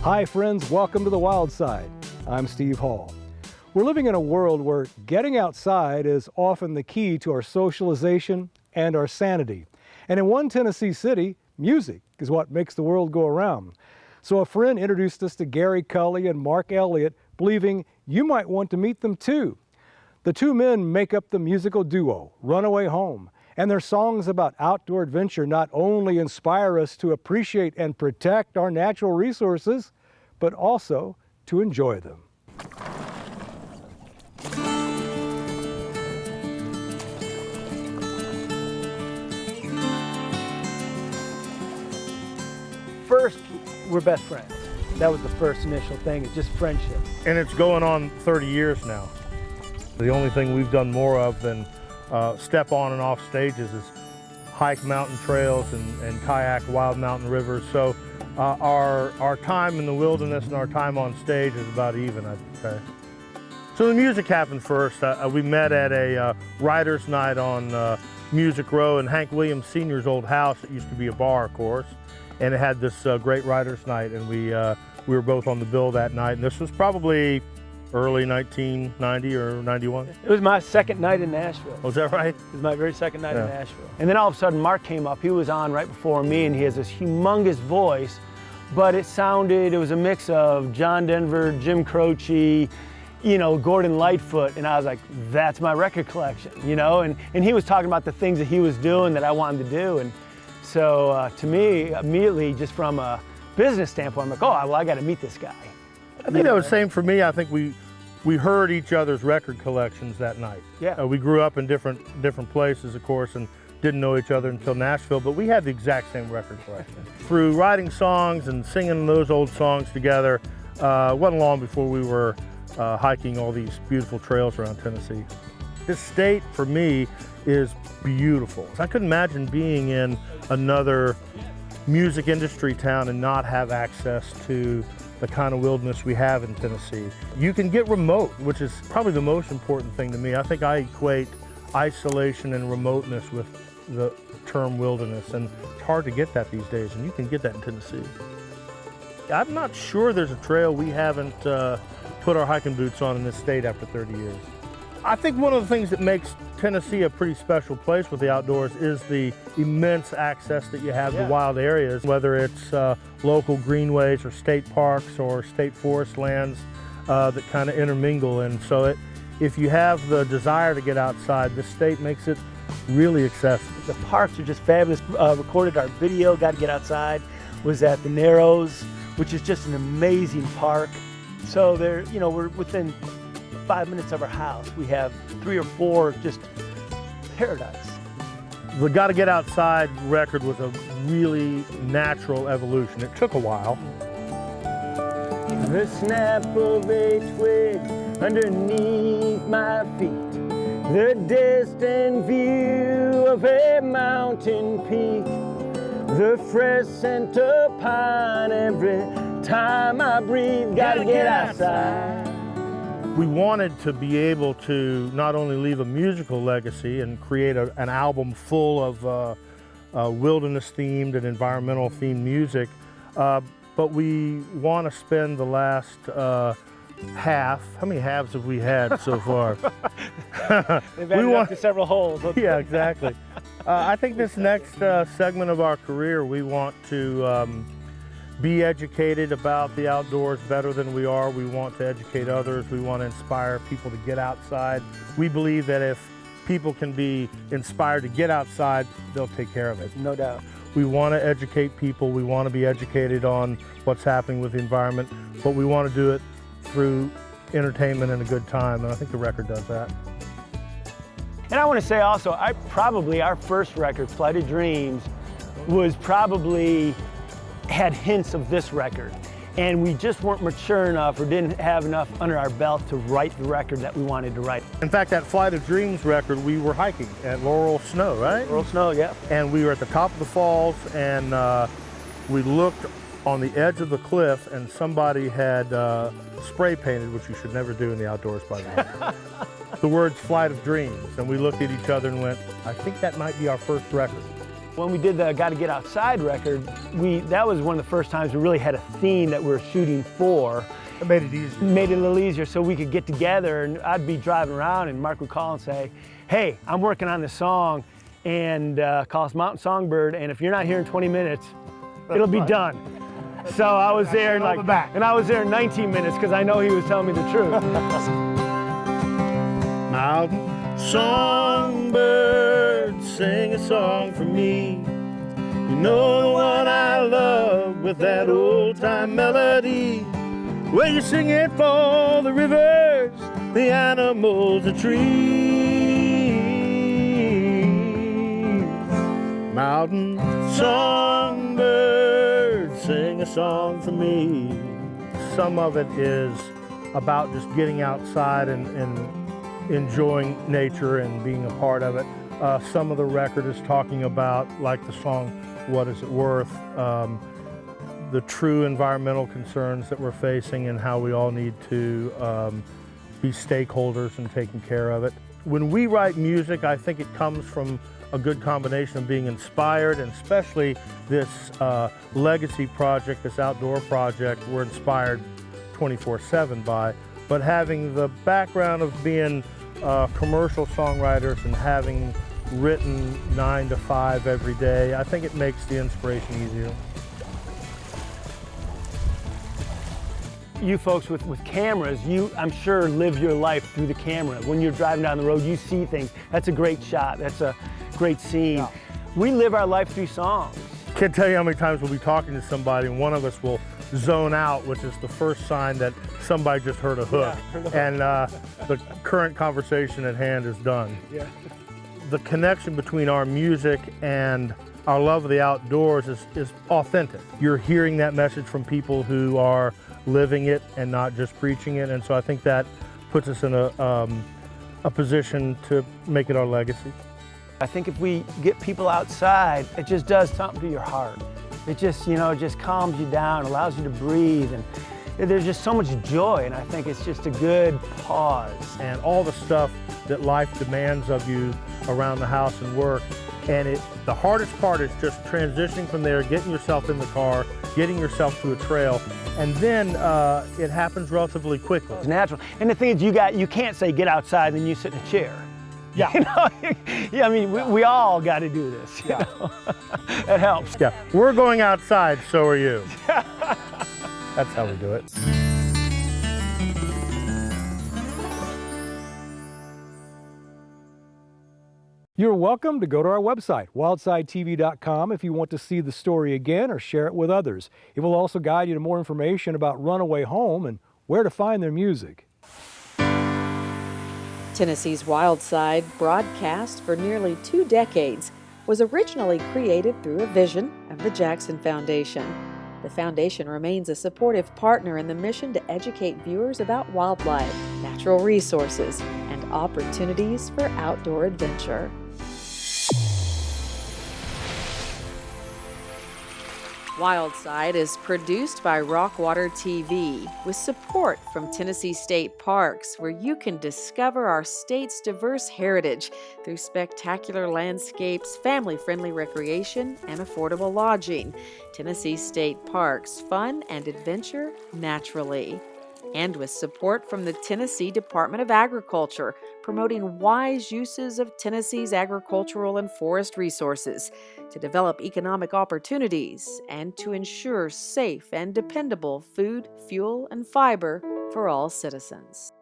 Hi friends, welcome to the Wild Side. I'm Steve Hall. We're living in a world where getting outside is often the key to our socialization and our sanity. And in one Tennessee city, music is what makes the world go around. So a friend introduced us to Gary Culley and Mark Elliot, believing you might want to meet them too. The two men make up the musical duo, Runaway Home, and their songs about outdoor adventure not only inspire us to appreciate and protect our natural resources, but also to enjoy them. First, we're best friends. That was the first initial thing, it's just friendship. And it's going on 30 years now. The only thing we've done more of than step on and off stages is hike mountain trails and kayak wild mountain rivers. So our time in the wilderness and our time on stage is about even, I'd say. So the music happened first. We met at a writer's night on Music Row in Hank Williams Sr.'s old house. It used to be a bar, of course, and it had this great writer's night, and we were both on the bill that night. And this was probably early 1990 or 91. It was my second night in Nashville. Was that right? It was my very second night in Nashville. And then all of a sudden Mark came up. He was on right before me, and he has this humongous voice, but it was a mix of John Denver, Jim Croce, Gordon Lightfoot, and I was like, that's my record collection, and he was talking about the things that he was doing that I wanted to do. And so to me, immediately, just from a business standpoint, I'm like, oh, well, I got to meet this guy. I think that was the same for me. I think we heard each other's record collections that night. Yeah. We grew up in different places, of course, and didn't know each other until Nashville, but we had the exact same record collection. Through writing songs and singing those old songs together, wasn't long before we were hiking all these beautiful trails around Tennessee. This state, for me, is beautiful. I couldn't imagine being in another music industry town and not have access to the kind of wilderness we have in Tennessee. You can get remote, which is probably the most important thing to me. I think I equate isolation and remoteness with the term wilderness, and it's hard to get that these days, and you can get that in Tennessee. I'm not sure there's a trail we haven't put our hiking boots on in this state after 30 years. I think one of the things that makes Tennessee a pretty special place with the outdoors is the immense access that you have to wild areas, whether it's local greenways or state parks or state forest lands that kind of intermingle. And so if you have the desire to get outside, the state makes it really accessible. The parks are just fabulous. Recorded our video, Got to Get Outside, was at the Narrows, which is just an amazing park. So we're within 5 minutes of our house. We have 3 or 4 just paradise. The Gotta Get Outside record was a really natural evolution. It took a while. The snap of a twig underneath my feet, the distant view of a mountain peak, the fresh scent of pine every time I breathe. Gotta get outside. We wanted to be able to not only leave a musical legacy and create an album full of wilderness-themed and environmental-themed music, but we want to spend the last half. How many halves have we had so far? They've added up to several holes. Yeah, exactly. I think this next segment of our career, we want to be educated about the outdoors better than we are. We want to educate others. We want to inspire people to get outside. We believe that if people can be inspired to get outside, they'll take care of it. No doubt. We want to educate people. We want to be educated on what's happening with the environment, but we want to do it through entertainment and a good time, and I think the record does that. And I want to say also, our first record, Flight of Dreams, was probably had hints of this record, and we just weren't mature enough or didn't have enough under our belt to write the record that we wanted to write. In fact, that Flight of Dreams record, we were hiking at Laurel Snow, right? Laurel Snow, yeah. And we were at the top of the falls, and we looked on the edge of the cliff, and somebody had spray painted, which you should never do in the outdoors, by the way, the words Flight of Dreams. And we looked at each other and went, I think that might be our first record. When we did the Gotta Get Outside record, that was one of the first times we really had a theme that we were shooting for. It made it easier. Made it a little easier so we could get together, and I'd be driving around and Mark would call and say, hey, I'm working on this song, and call us Mountain Songbird, and if you're not here in 20 minutes, it'll be done. So I was there in and I was there in 19 minutes because I know he was telling me the truth. Mountain songbird, sing a song for me. You know the one I love with that old-time melody. Where you sing it for the rivers, the animals, the trees. Mountain songbird, sing a song for me. Some of it is about just getting outside and enjoying nature and being a part of it. Some of the record is talking about, like the song, What Is It Worth? The true environmental concerns that we're facing and how we all need to be stakeholders in taking care of it. When we write music, I think it comes from a good combination of being inspired, and especially this legacy project, this outdoor project, we're inspired 24/7 by, but having the background of being commercial songwriters and having written 9 to 5 every day, I think it makes the inspiration easier. You folks with cameras, I'm sure live your life through the camera. When you're driving down the road, you see things. That's a great shot. That's a great scene. Yeah. We live our life through songs. Can't tell you how many times we'll be talking to somebody and one of us will zone out, which is the first sign that somebody just heard a hook. Yeah, and the current conversation at hand is done. Yeah. The connection between our music and our love of the outdoors is authentic. You're hearing that message from people who are living it and not just preaching it, and so I think that puts us in a position to make it our legacy. I think if we get people outside, it just does something to your heart. It just, it just calms you down, allows you to breathe, and there's just so much joy, and I think it's just a good pause. And all the stuff that life demands of you around the house and work, and the hardest part is just transitioning from there, getting yourself in the car, getting yourself to a trail, and then it happens relatively quickly. It's natural. And the thing is, you can't say get outside and then you sit in a chair. Yeah. Yeah, I mean, we all got to do this. You know? That helps. Yeah, we're going outside, so are you. That's how we do it. You're welcome to go to our website, wildsidetv.com, if you want to see the story again or share it with others. It will also guide you to more information about Runaway Home and where to find their music. Tennessee's Wild Side, broadcast for nearly 2 decades, was originally created through a vision of the Jackson Foundation. The foundation remains a supportive partner in the mission to educate viewers about wildlife, natural resources, and opportunities for outdoor adventure. Wild Side is produced by Rockwater TV with support from Tennessee State Parks, where you can discover our state's diverse heritage through spectacular landscapes, family-friendly recreation, and affordable lodging. Tennessee State Parks, fun and adventure naturally. And with support from the Tennessee Department of Agriculture, promoting wise uses of Tennessee's agricultural and forest resources to develop economic opportunities and to ensure safe and dependable food, fuel, and fiber for all citizens.